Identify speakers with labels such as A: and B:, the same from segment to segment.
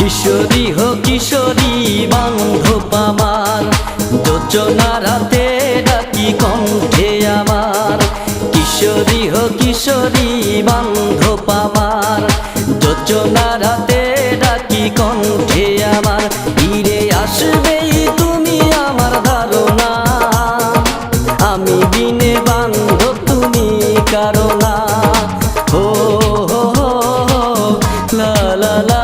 A: কিশোরী হো কিশোরী বান্ধব আমার, যোজনা রাতে ডাকি কণ্ঠে আমার। কিশোরী হো কিশোরী বান্ধব আমার, যোজনা রাতে ডাকি কণ্ঠে আমার। ফিরে আসবেই তুমি আমার ধারণা, আমি বিনে বান্ধব তুমি কারো না। হো হো হো লা লা লা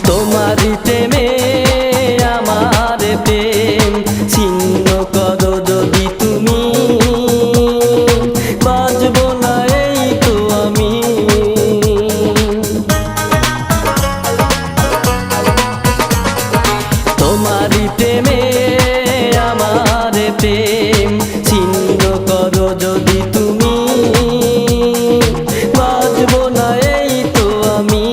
A: তোমারি প্রেমে আমার প্রেম ছিন্ন করো যদি তুমি, বাঁচব না এই তো আমি। তোমারি প্রেমে আমার প্রেম ছিন্ন করো যদি তুমি, বাঁচব না এই তো আমি।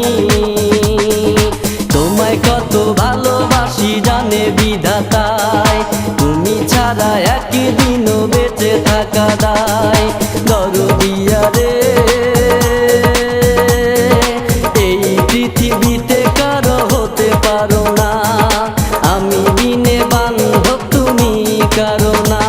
A: তোমায় কত ভালোবাসি জানে বিধাতায়, তুমি ছাড়া একদিনও বেঁচে থাকা দায়। দরদিয়া রে এই পৃথিবীতে কারো হতে পারো না, আমি বিনে বান্ধব তুমি কারো না।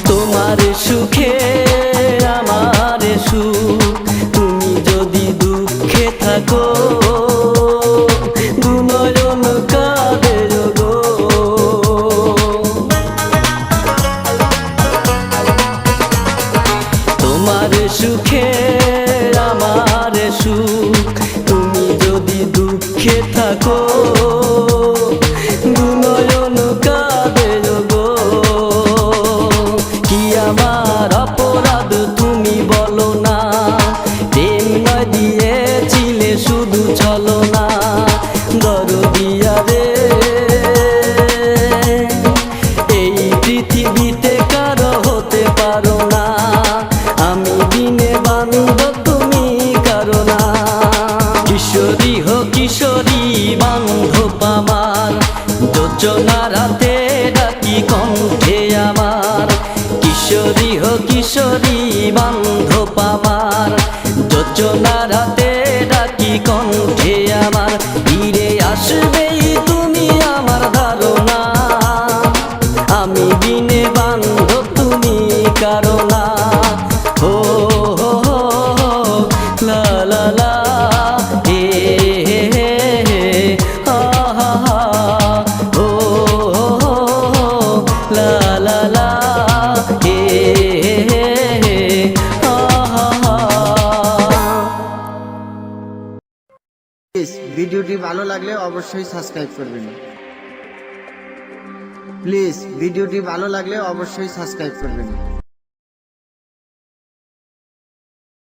A: তোমার সুখে আমার সুখ, তুমি যদি দুঃখে থাকো দুনয়ন কাঁদে গো। তোমার সুখে আমার সুখ, তুমি যদি দুঃখে থাকো দুনয়ন কাঁদে গো। কি আমার অপরাধ তুমি বলো না, প্রেম নয় দিয়েছিলে শুধু ছলনা। দরদিয়া রে এই পৃথিবীতে কারো হতে পারো না, আমি বিনে বান্ধব তুমি কারো না। কিশোরী হো কিশোরী বান্ধব আমার, যোজনা রাতে ডাকি কণ্ঠে আমার। কিশোরী হো কিশোরী বান্ধব আমার, যোজনা রাতে ডাকি কণ্ঠে আমার। ফিরে আসবেই তুমি আমার ধারণা, আমি বিনে বান্ধব তুমি কারো না। হো হো হো লা লা লা হে হে হে হা হা হা হো হো হো লা লা লা হে হে হে হা হা হা।
B: ভিডিওটি ভালো লাগলে অবশ্যই সাবস্ক্রাইব করবেন। প্লিজ ভিডিওটি ভালো লাগলে অবশ্যই সাবস্ক্রাইব করবেন।